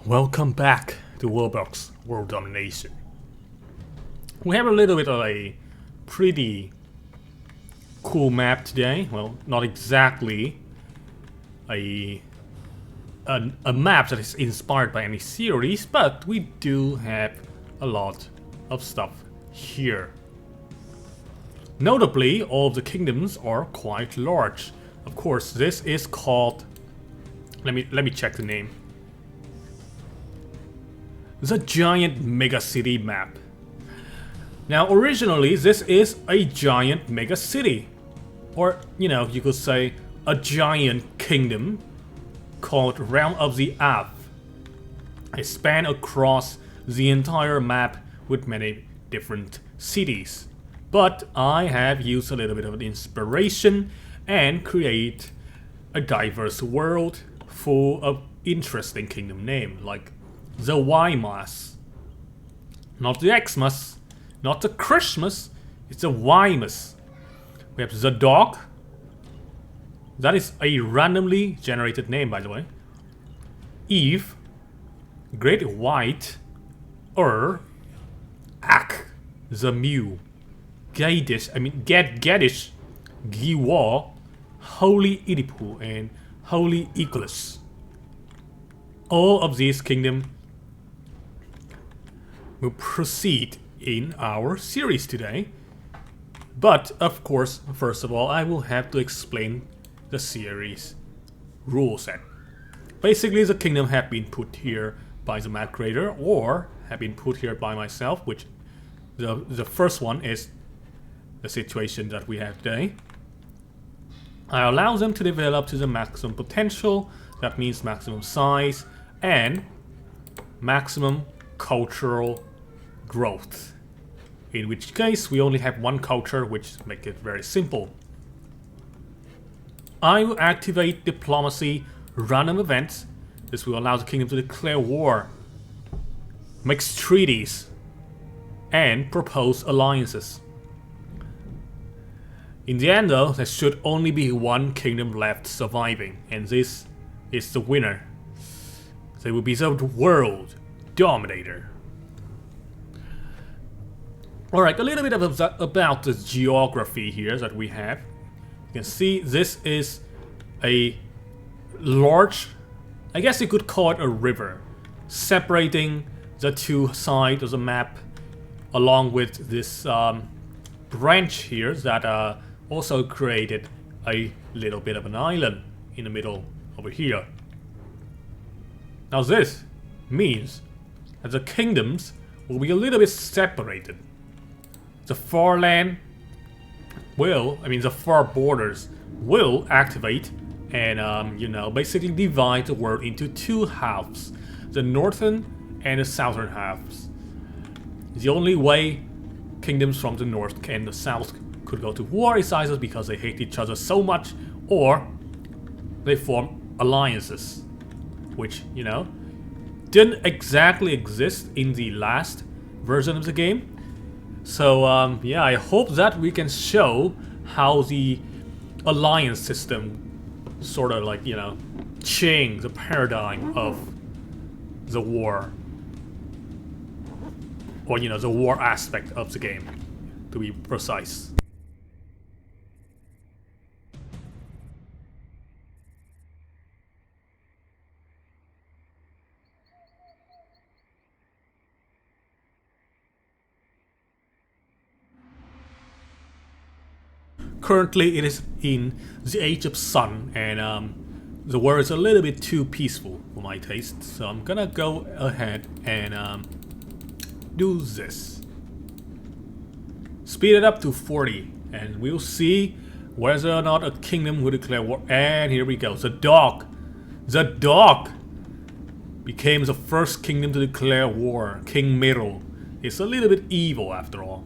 Welcome back to WorldBox World Domination. We have a little bit of a pretty cool map today. Well, not exactly a map that is inspired by any series, but we do have a lot of stuff here. Notably, all of the kingdoms are quite large. Of course, this is called. Let me check the name. The giant Megacity map. Now, originally, this is a giant megacity, or you know, you could say a giant kingdom called Realm of the Av. It spans across the entire map with many different cities. But I have used a little bit of inspiration and create a diverse world full of interesting kingdom names like the Ymas. Not the Xmas, not the Christmas, it's the Ymas. We have the dog. That is a randomly generated name, by the way. Eve, Great White, Ak, the Mew, Gadish, Giwa, Holy Idipu, and Holy Equus. All of these kingdoms will proceed in our series today. But, of course, first of all, I will have to explain the series rule set. Basically, the kingdom have been put here by the map creator or have been put here by myself, which the first one is the situation that we have today. I allow them to develop to the maximum potential, that means maximum size and maximum cultural growth. In which case, we only have one culture, which makes it very simple. I will activate diplomacy random events. This will allow the kingdom to declare war, make treaties, and propose alliances. In the end though, there should only be one kingdom left surviving, and this is the winner. They will be the world dominator. Alright, a little bit about the geography here that we have. You can see this is a large, I guess you could call it a river, separating the two sides of the map, along with this branch here that also created a little bit of an island in the middle over here. Now this means that the kingdoms will be a little bit separated. The far land will, the far borders will activate and, you know, basically divide the world into two halves, the northern and the southern halves. The only way kingdoms from the north and the south could go to war is either because they hate each other so much or they form alliances, which, you know, didn't exactly exist in the last version of the game. So, yeah, I hope that we can show how the alliance system sort of like, you know, change the paradigm of the war. Or, you know, the war aspect of the game, to be precise. Currently, it is in the Age of Sun, and the world is a little bit too peaceful for my taste. So I'm gonna go ahead and do this. Speed it up to 40, and we'll see whether or not a kingdom will declare war. And here we go. The dog became the first kingdom to declare war. King Middle is a little bit evil after all.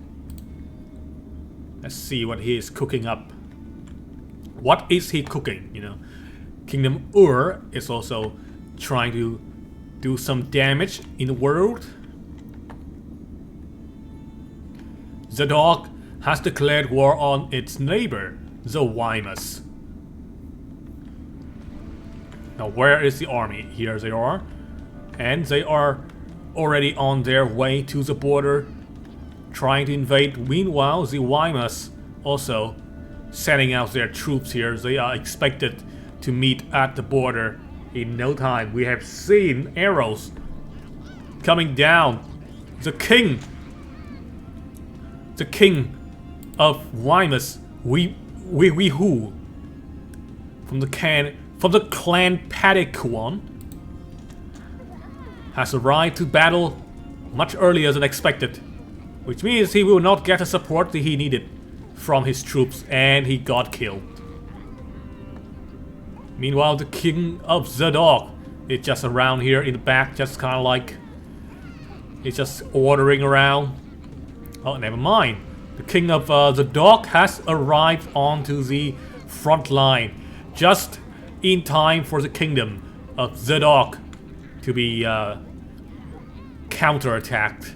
Let's see what he is cooking up. What is he cooking, you know? Kingdom is also trying to do some damage in the world. The dog has declared war on its neighbor, the Ymas. Now where is the army? Here they are. And they are already on their way to the border, trying to invade. Meanwhile, the Wymas also sending out their troops here. They are expected to meet at the border in no time. We have seen arrows coming down. The king of Wymas, we who from the clan Padikuan has arrived to battle much earlier than expected, which means he will not get the support that he needed from his troops, and he got killed. Meanwhile, the king of the dog is just around here in the back, just kind of like he's just ordering around. Oh, never mind. The king of the dog has arrived onto the front line just in time for the kingdom of the dog to be counterattacked.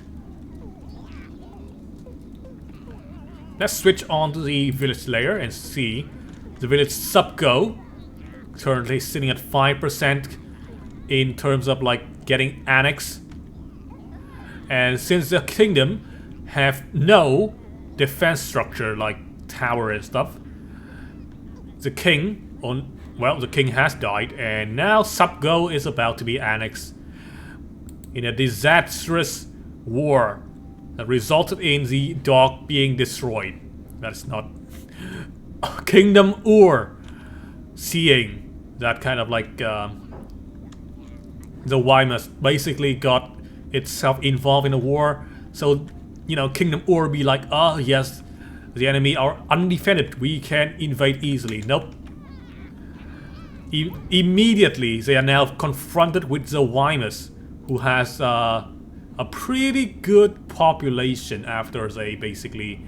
Let's switch on to the village layer and see the village subgo currently sitting at 5% in terms of like getting annexed. And since the kingdom have no defense structure like tower and stuff, the king the king has died, and now subgo is about to be annexed in a disastrous war that resulted in the dog being destroyed. That's not Kingdom Ur seeing that kind of like the Wymas basically got itself involved in a war. So, you know, Kingdom Ur be like, oh yes, the enemy are undefended, we can invade easily. Nope. Immediately they are now confronted with the Wymas, who has a pretty good population after they basically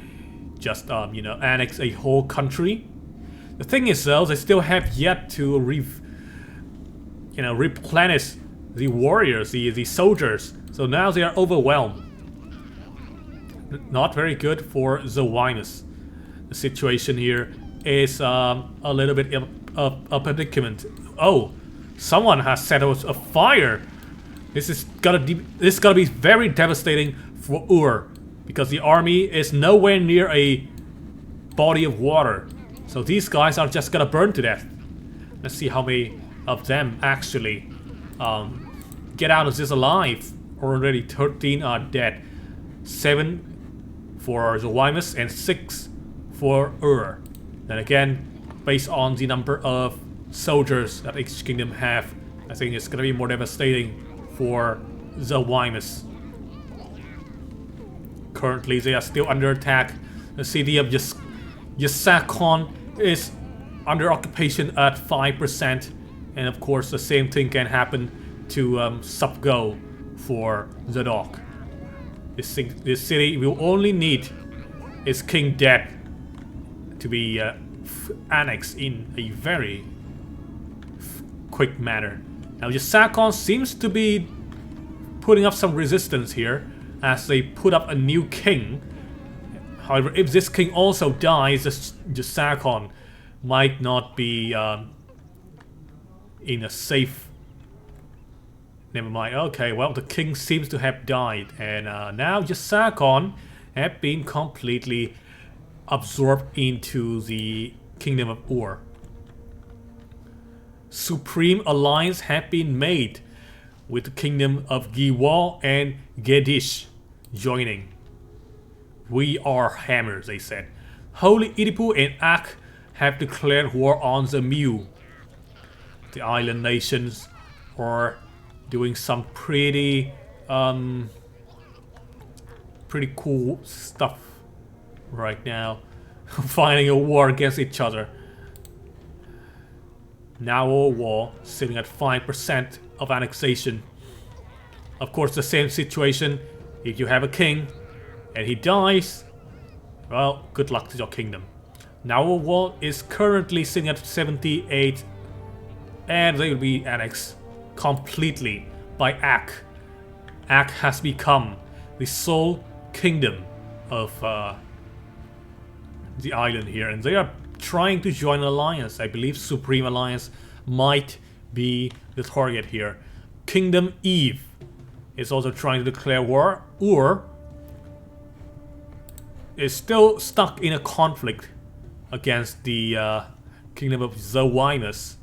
just you know, annex a whole country. The thing is though, they still have yet to replenish the warriors, the soldiers. So now they are overwhelmed. Not very good for the Wymas. The situation here is a little bit of a predicament. Oh, someone has set out a fire. This is gonna be very devastating for Ur, because the army is nowhere near a body of water. So these guys are just gonna burn to death. Let's see how many of them actually get out of this alive. Already 13 are dead. 7 for the Wymas and 6 for Ur. Then again, based on the number of soldiers that each kingdom have, I think it's gonna be more devastating for the Wymas. Currently, they are still under attack. The city of Yasakon is under occupation at 5%, and of course, the same thing can happen to subgo for the dog. This city will only need its king dead to be annexed in a very quick manner. Now, Yasakon seems to be putting up some resistance here as they put up a new king. However, if this king also dies, Yasakon might not be in a safe... Never mind. Okay, well, the king seems to have died, and now Yasakon have been completely absorbed into the kingdom of Ur. Supreme alliance have been made with the kingdom of Giwal and Gedish joining. We are hammers, they said. Holy Idipu and Ak have declared war on the Mew. The island nations are doing some pretty cool stuff right now. Fighting a war against each other. Now our war sitting at 5% of annexation. Of course, the same situation. If you have a king and he dies, well, good luck to your kingdom. Now our war is currently sitting at 78, and they will be annexed completely by Ak. Ak has become the sole kingdom of the island here, and they are trying to join an alliance. I believe Supreme Alliance might be the target here. Kingdom Eve is also trying to declare war. Ur is still stuck in a conflict against the Kingdom of Zoinus.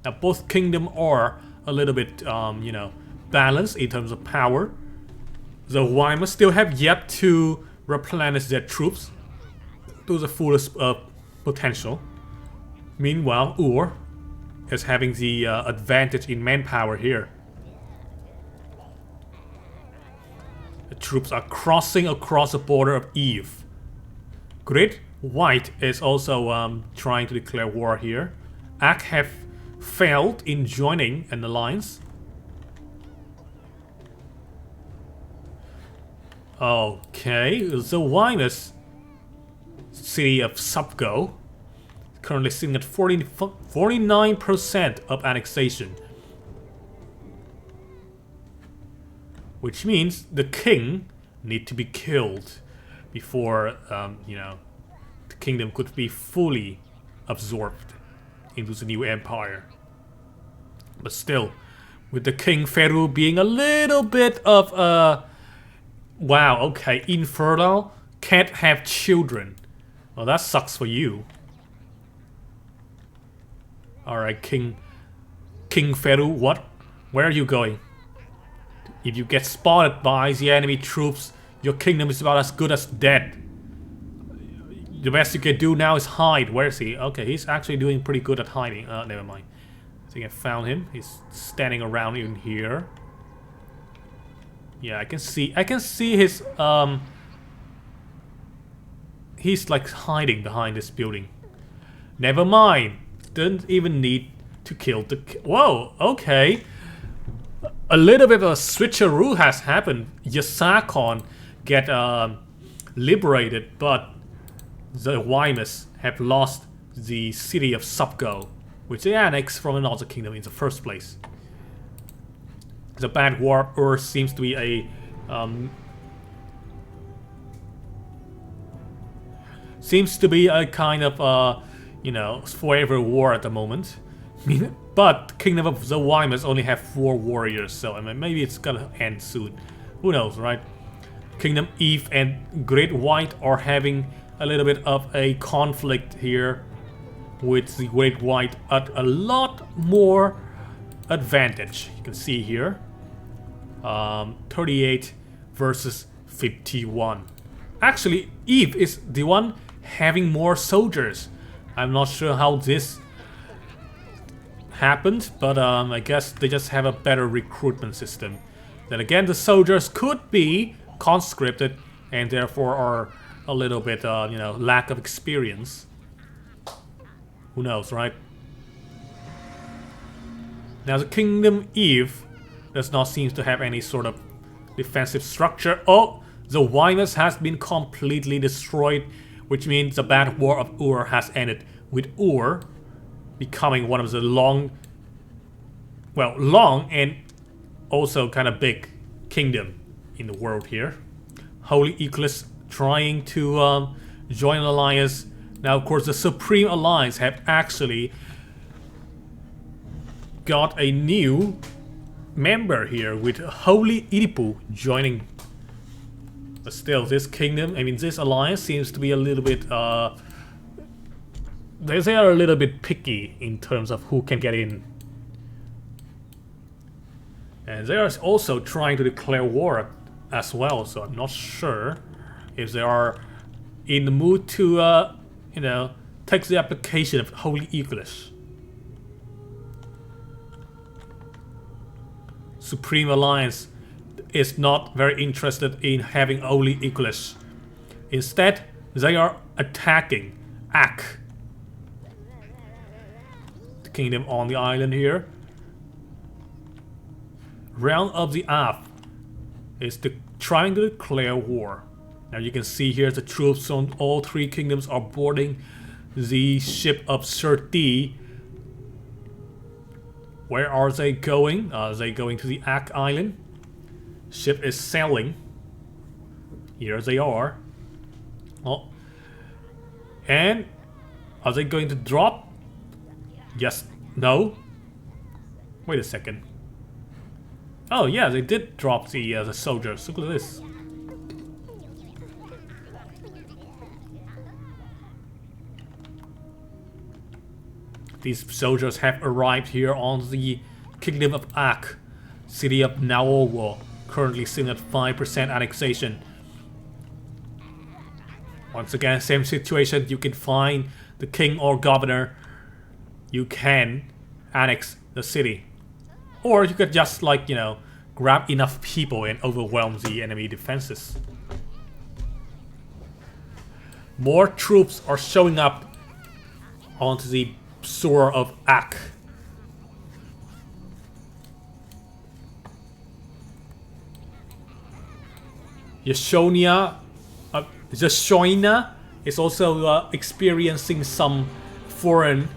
Now both kingdoms are a little bit, you know, balanced in terms of power. The Zoinus still have yet to replenish their troops to the fullest potential. Meanwhile, Ur is having the advantage in manpower here. The troops are crossing across the border of Eve. Great White is also trying to declare war here. Ak have failed in joining an alliance. Okay, the Winus city of Subgo currently sitting at 49% of annexation, which means the king need to be killed before you know, the kingdom could be fully absorbed into the new empire. But still, with the King Feru being a little bit of wow, okay, infertile, can't have children. Well, that sucks for you. Alright, King Feru, what? Where are you going? If you get spotted by the enemy troops, your kingdom is about as good as dead. The best you can do now is hide. Where is he? Okay, he's actually doing pretty good at hiding. Never mind. I think I found him. He's standing around in here. Yeah, I can see his he's like hiding behind this building. Never mind. Didn't even need to kill the whoa, okay. A little bit of a switcheroo has happened. Yasakon get liberated, but the Wymus have lost the city of Subgo, which they annexed from another kingdom in the first place. The bad war Earth seems to be a kind of you know, forever war at the moment. But Kingdom of the Wymus only have 4 warriors, so I mean, maybe it's gonna end soon. Who knows, right? Kingdom Eve and Great White are having a little bit of a conflict here, with the Great White at a lot more advantage. You can see here, 38 versus 51. Actually, Eve is the one having more soldiers. I'm not sure how this happened, but I guess they just have a better recruitment system. Then again, the soldiers could be conscripted and therefore are a little bit, you know, lack of experience. Who knows, right? Now the Kingdom Eve does not seem to have any sort of defensive structure. Oh, the Wymus has been completely destroyed, which means the bad war of Ur has ended, with Ur becoming one of the long and also kind of big kingdom in the world here. Holy Eclipse trying to join an alliance. Now, of course, the Supreme Alliance have actually got a new member here with Holy Iripu joining. But still, this kingdom, I mean, this alliance seems to be a little bit, they are a little bit picky in terms of who can get in. And they are also trying to declare war as well, so I'm not sure if they are in the mood to, you know, take the application of Holy Eclipse. Supreme Alliance is not very interested in having Holy Eclipse. Instead, they are attacking Ak, the kingdom on the island here. Realm of the Af is trying to declare war. Now you can see here the troops on all 3 kingdoms are boarding the ship of Surti. Where are they going? Are they going to the Ak Island? Ship is sailing. Here they are. Oh. And are they going to drop? Yes. No. Wait a second. Oh yeah, they did drop the soldiers. Look at this. These soldiers have arrived here on the Kingdom of Ak, city of Megawar, currently sitting at 5% annexation. Once again, same situation. You can find the king or governor. You can annex the city. Or you could just, like, you know, grab enough people and overwhelm the enemy defenses. More troops are showing up onto the shore of Ak. Yashonia is also experiencing some foreign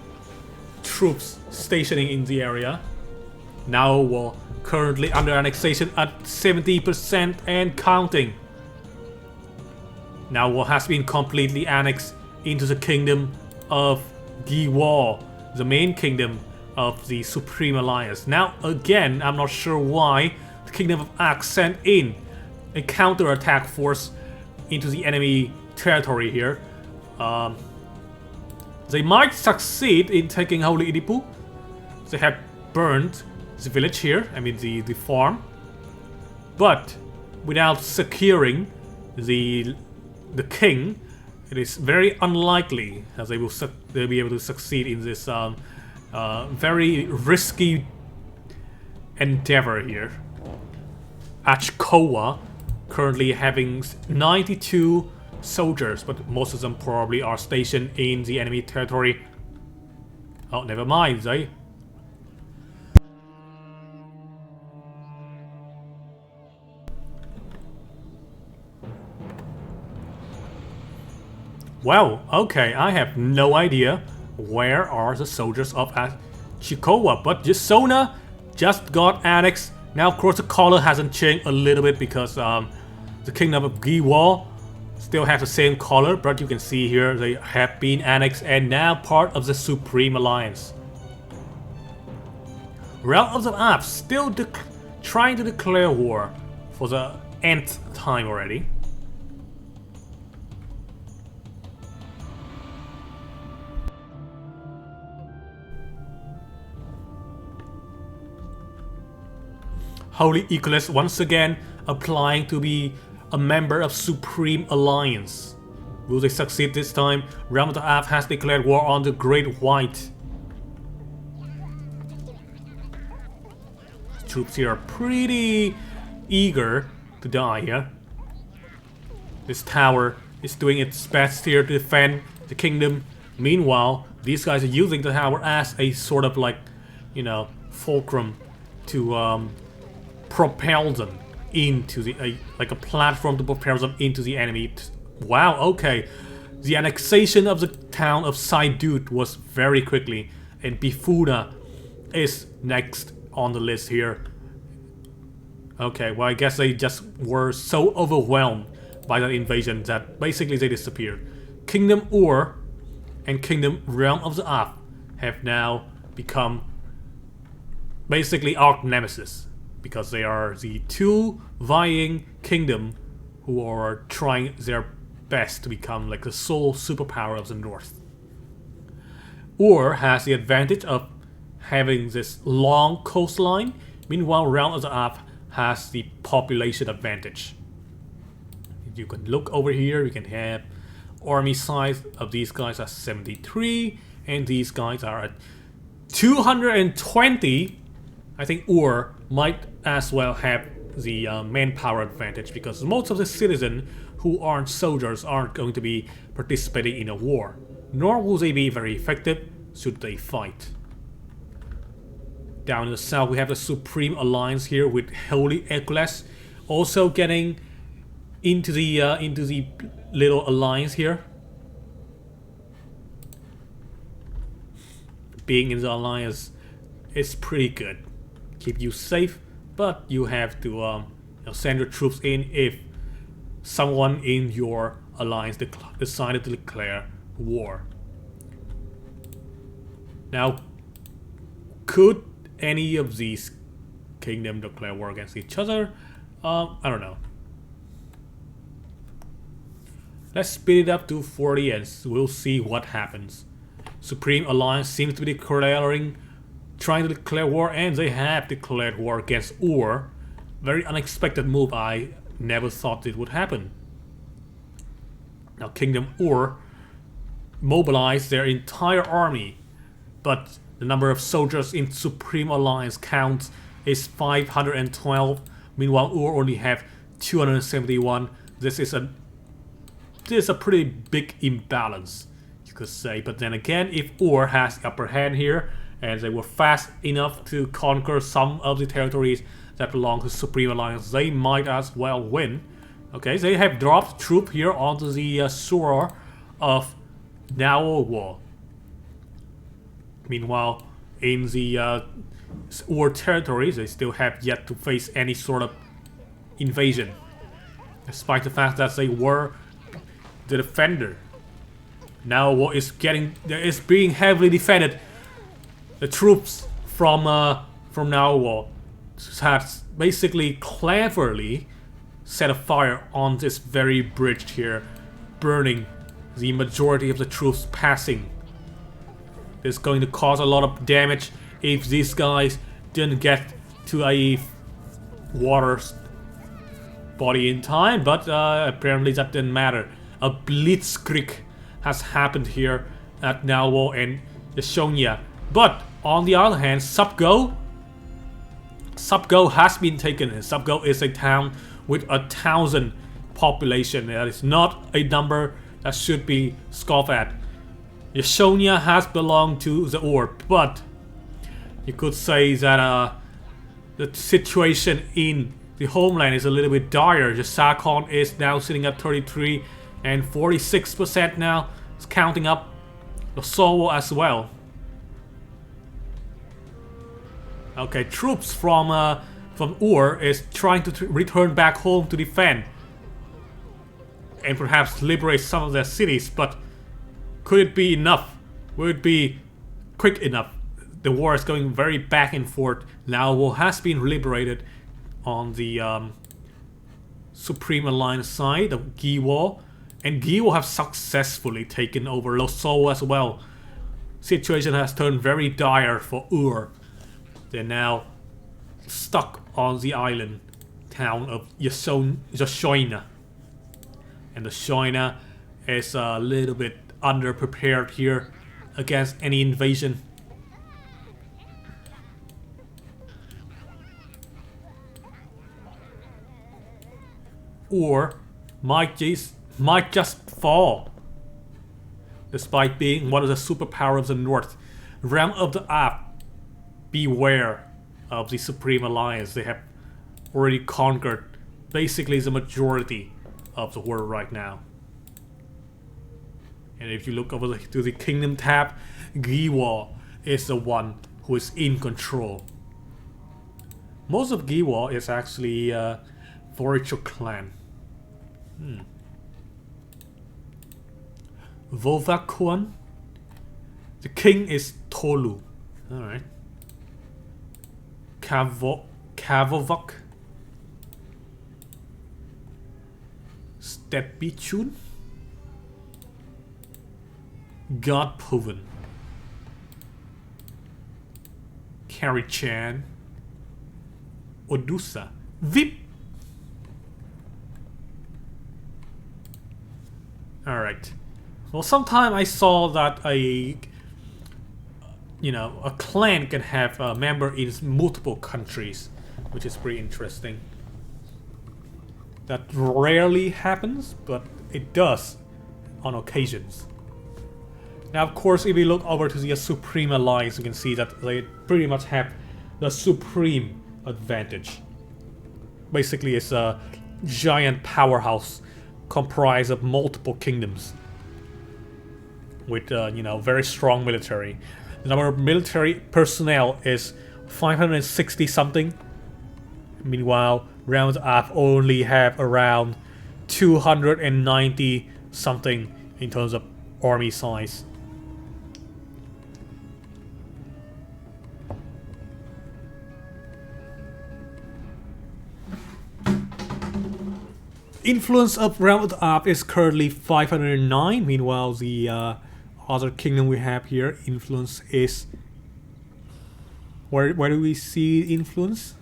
troops stationing in the area. Now we're currently under annexation at 70% and counting. Now what has been completely annexed into the kingdom of Giwar, the main kingdom of the Supreme Alliance. Now again, I'm not sure why the Kingdom of Ak sent in a counter-attack force into the enemy territory here. They might succeed in taking Holy Idipu. They have burned the village here, I mean the farm. But without securing the king, it is very unlikely that they'll be able to succeed in this very risky endeavor here. Achkowa currently having 92 soldiers, but most of them probably are stationed in the enemy territory. Oh, never mind, they. Well, okay, I have no idea where are the soldiers of Chikowa, but Yasona just got annexed. Now, of course, the color hasn't changed a little bit because the Kingdom of Giwar still has the same color, but you can see here they have been annexed and now part of the Supreme Alliance. Realm of the Alps still trying to declare war for the nth time already. Holy Equalist once again applying to be a member of Supreme Alliance. Will they succeed this time? Realm of the Alps has declared war on the Great White. Troops here are pretty eager to die here. This tower is doing its best here to defend the kingdom. Meanwhile, these guys are using the tower as a sort of, like, you know, fulcrum to propel them into the like a platform to propel them into the enemy. Wow, okay. The annexation of the town of Saidut was very quickly, and Bifuna is next on the list here. Okay, well, I guess they just were so overwhelmed by that invasion that basically they disappeared. Kingdom Ur and Kingdom Realm of the Alps have now become basically arch nemesis, because they are the two vying kingdom who are trying their best to become like the sole superpower of the north. Ur has the advantage of having this long coastline, meanwhile Realm of the Alps has the population advantage. You can look over here, you can have army size of these guys are 73 and these guys are at 220. I think Ur might as well have the manpower advantage because most of the citizens who aren't soldiers aren't going to be participating in a war, nor will they be very effective should they fight. Down in the south we have the Supreme Alliance here with Holy Equalist also getting into the little alliance here. Being in the alliance is pretty good. Keep you safe, but you have to send your troops in if someone in your alliance decided to declare war. Now, could any of these kingdoms declare war against each other. I don't know. Let's speed it up to 40 and we'll see what happens. Supreme Alliance seems to be trying to declare war, and they have declared war against Ur. Very unexpected move. I never thought it would happen. Now Kingdom Ur mobilized their entire army, but the number of soldiers in Supreme Alliance count is 512. Meanwhile, Ur only have 271. This is a pretty big imbalance, you could say. But then again, if Ur has the upper hand here, and they were fast enough to conquer some of the territories that belong to Supreme Alliance, they might as well win. Okay, they have dropped troops here onto the shore of Megawar. Meanwhile, in the Ur territories, they still have yet to face any sort of invasion, despite the fact that they were the defender. Now is being heavily defended. The troops from Megawar has basically cleverly set a fire on this very bridge here, burning the majority of the troops passing. It's going to cause a lot of damage if these guys didn't get to a water body in time, but apparently that didn't matter. A blitzkrieg has happened here at Megawar and Estonia. But on the other hand, Subgo has been taken. Subgo is a town with 1,000 population. That is not a number that should be scoffed at. Estonia has belonged to the Ur, but you could say that the situation in the homeland is a little bit dire. The Sakon is now sitting at 33 and 46% now. It's counting up the Sovo as well. Okay, troops from Ur is trying to return back home to defend and perhaps liberate some of their cities, but could it be enough? Will it be quick enough? The war is going very back and forth. Megawar has been liberated on the Supreme Alliance side of Giwa, and Giwa have successfully taken over Losovo as well. Situation has turned very dire for Ur. They're now stuck on the island town of Yashoina. And the Shoina is a little bit underprepared here against any invasion. Or might just fall, despite being one of the superpowers of the North. Realm of the App, beware of the Supreme Alliance. They have already conquered basically the majority of the world right now. And if you look over to the Kingdom tab, Giwa is the one who is in control. Most of Giwa is actually Voyager clan. Vovakuan. The king is Tolu. Alright. Kavovok. Stepichun. Godpoven. Karichan. Odusa. Vip. Alright. Well, sometime I saw that a clan can have a member in multiple countries, which is pretty interesting. That rarely happens, but it does on occasions. Now, of course, if we look over to the Supreme Alliance, you can see that they pretty much have the supreme advantage. Basically, it's a giant powerhouse comprised of multiple kingdoms with very strong military. The number of military personnel is 560 something. Meanwhile, Realms App only have around 290 something in terms of army size. Influence of Realm of the Up is currently 509. Meanwhile, the other kingdom we have here, influence is... Where do we see influence?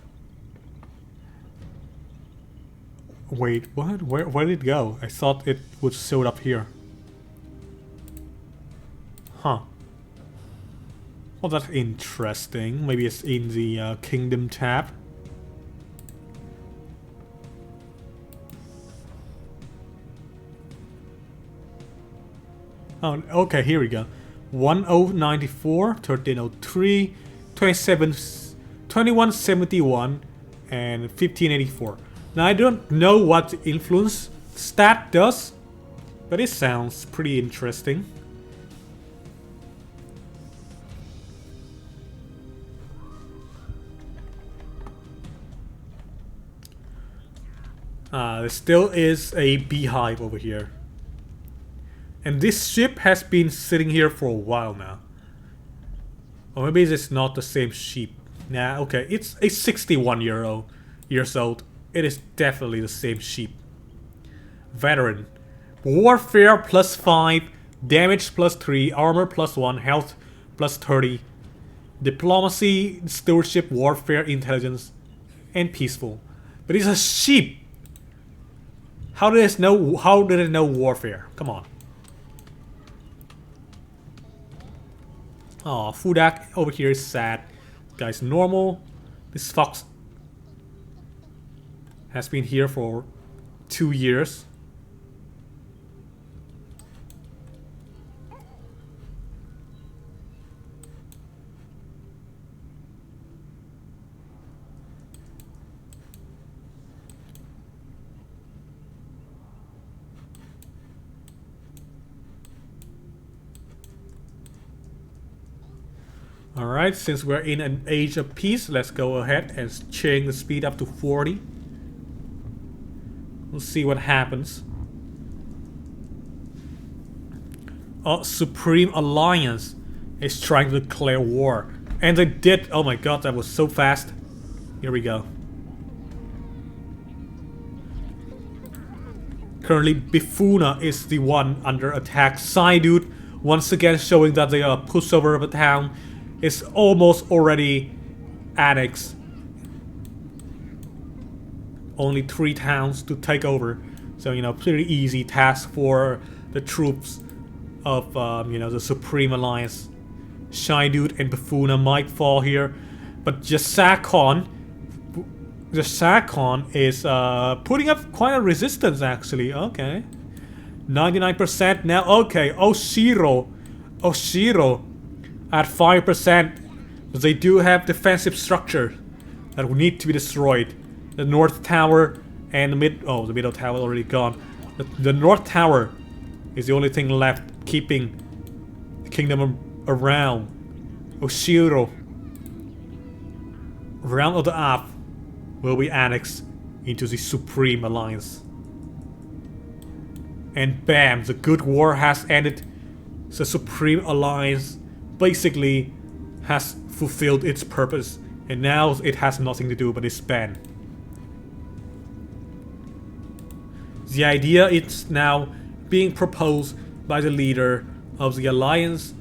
Wait, what? Where did it go? I thought it would show up here. Huh. Well, that's interesting. Maybe it's in the kingdom tab. Oh, okay, here we go. 1094, 1303, 2171, and 1584. Now, I don't know what the influence stat does, but it sounds pretty interesting. There still is a beehive over here. And this ship has been sitting here for a while now. Or maybe it's not the same ship. Nah, okay, it's a 61-years old. It is definitely the same ship. Veteran. Warfare +5, damage +3, armor +1, health +30. Diplomacy, stewardship, warfare, intelligence, and peaceful. But it's a ship. How did it know warfare? Come on. Oh, Fudak over here is sad. Guy's normal. This fox has been here for 2 years. Alright, since we're in an age of peace, let's go ahead and change the speed up to 40. We'll see what happens. Supreme Alliance is trying to declare war. And they did. Oh my god, that was so fast. Here we go. Currently, Bifuna is the one under attack. Sidud, once again showing that they are a pushover of a town. Is almost already annexed. Only 3 towns to take over, so you know, pretty easy task for the troops of you know, the Supreme Alliance. Shydud and Bafuna might fall here, but Jasakon is putting up quite a resistance actually. Okay, 99% now. Okay, Oshiro at 5%, but they do have defensive structure that will need to be destroyed. The North Tower and the the Middle Tower already gone. The North Tower is the only thing left keeping the kingdom around. Oshiro, Realm of the Up, will be annexed into the Supreme Alliance. And bam, the good war has ended. The Supreme Alliance basically has fulfilled its purpose, and now it has nothing to do but expand. The idea is now being proposed by the leader of the alliance,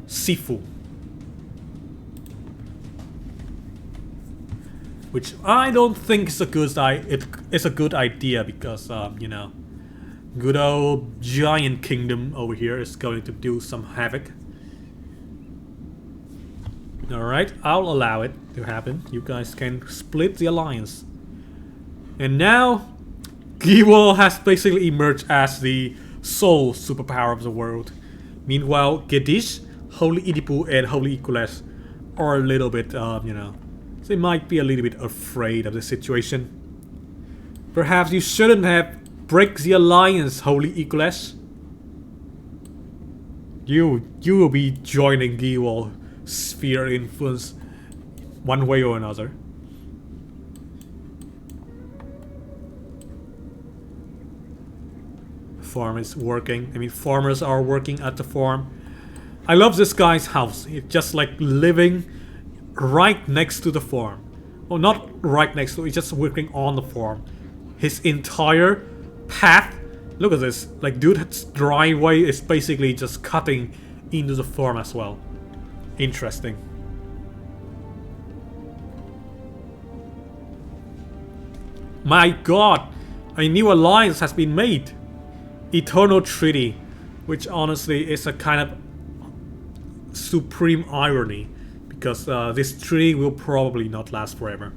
Sifu, which I don't think is a good idea because you know, good old giant kingdom over here is going to do some havoc. Alright, I'll allow it to happen. You guys can split the alliance. And now, Giwal has basically emerged as the sole superpower of the world. Meanwhile, Gedish, Holy Idipu, and Holy Ikules are a little bit, you know, they might be a little bit afraid of the situation. Perhaps you shouldn't have break the alliance, Holy Ikules. You will be joining Giwal sphere influence one way or another. Farm is working. I mean, farmers are working at the farm. I love this guy's house. It's just like living right next to the farm. Well, not right next to it, it's just working on the farm. his entire path. Look at this. Like, dude's driveway is basically just cutting into the farm as well. Interesting. My god! A new alliance has been made. Eternal Treaty. Which honestly is a kind of supreme irony. Because this treaty will probably not last forever.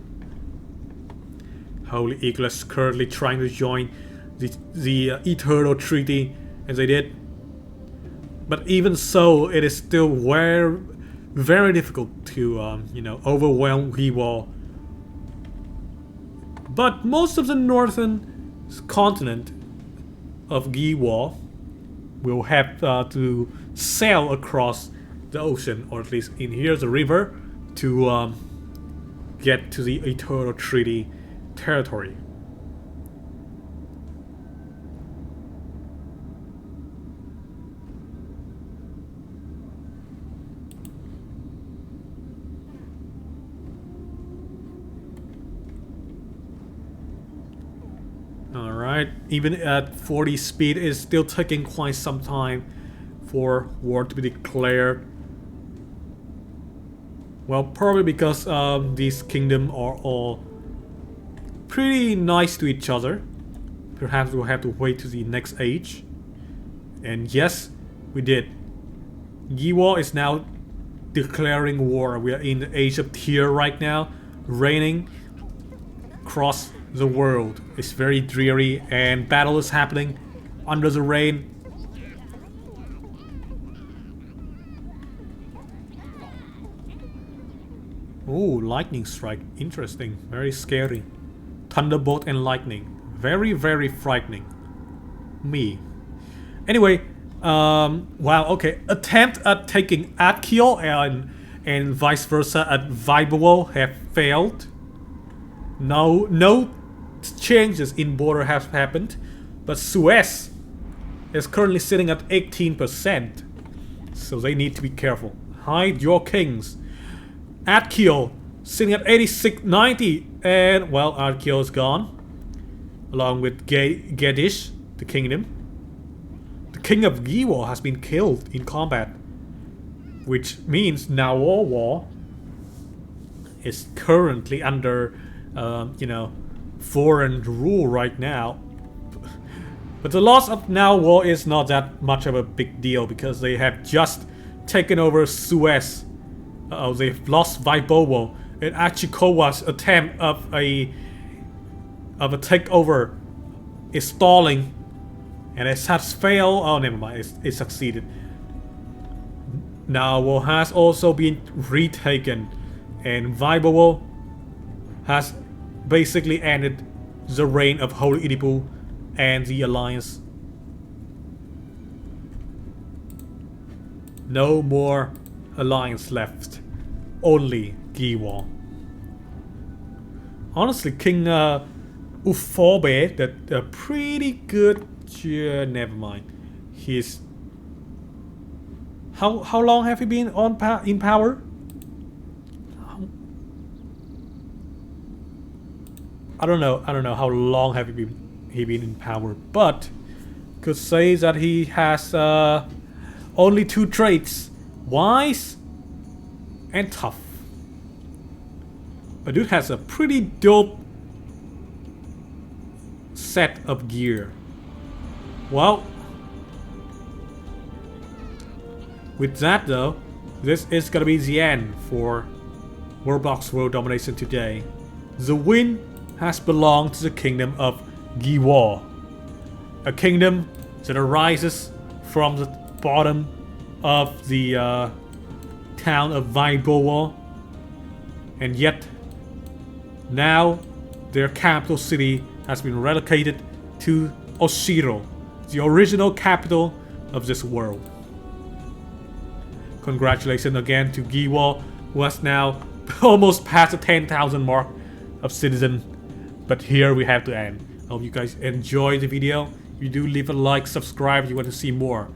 Holy Eagle is currently trying to join the Eternal Treaty, as they did. But even so, it is still very difficult to, you know, overwhelm Gewar. But most of the northern continent of Gewar will have to sail across the ocean, or at least in here the river, to get to the Eternal Treaty territory. Alright, even at 40 speed, it's still taking quite some time for war to be declared. Well, probably because these kingdoms are all pretty nice to each other. Perhaps we'll have to wait to the next age. And yes, we did. Gewar is now declaring war. We are in the age of Tyr right now, reigning across the world. It's very dreary and battle is happening under the rain. Oh, lightning strike. Interesting. Very scary. Thunderbolt and lightning. Very frightening. Me. Anyway, wow, okay. Attempt at taking Atkio and vice versa at Vibowal have failed. No changes in border have happened, but Suez is currently sitting at 18%, so they need to be careful. Hide your kings. Atkio sitting at 8690, and well, Atkio is gone, along with Gedish, the kingdom. The king of Gewar has been killed in combat, which means Nawar is currently under, you know, foreign rule right now. But the loss of Nawar is not that much of a big deal because they have just taken over Suez. They've lost Vibowal, and Achikowa's attempt of a takeover is stalling, and it has failed. Oh, never mind, it succeeded. Nawar has also been retaken, and Vibowal has basically ended the reign of Holy Idipu and the alliance. No more alliance left. Only Gewar. Honestly, King Ufobe, that pretty good. Never mind. He's how long have he been in power? I don't know how long have he been in power, but could say that he has only two traits: wise and tough. But dude has a pretty dope set of gear. Well, with that though, this is gonna be the end for WorldBox World Domination today. The win has belonged to the kingdom of Gewar, a kingdom that arises from the bottom of the town of Vibowal, and yet now their capital city has been relocated to Oshiro, the original capital of this world. Congratulations again to Gewar, who has now almost passed the 10,000 mark of citizen. But here we have to end. I hope you guys enjoyed the video. If you do, leave a like, subscribe if you want to see more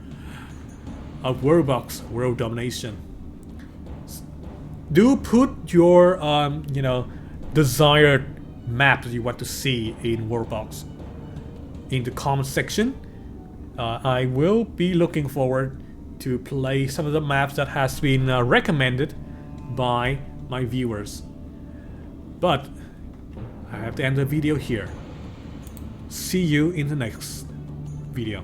of WorldBox World Domination. Do put your you know, desired map that you want to see in WorldBox in the comment section. I will be looking forward to play some of the maps that has been recommended by my viewers. But I have to end the video here. See you in the next video.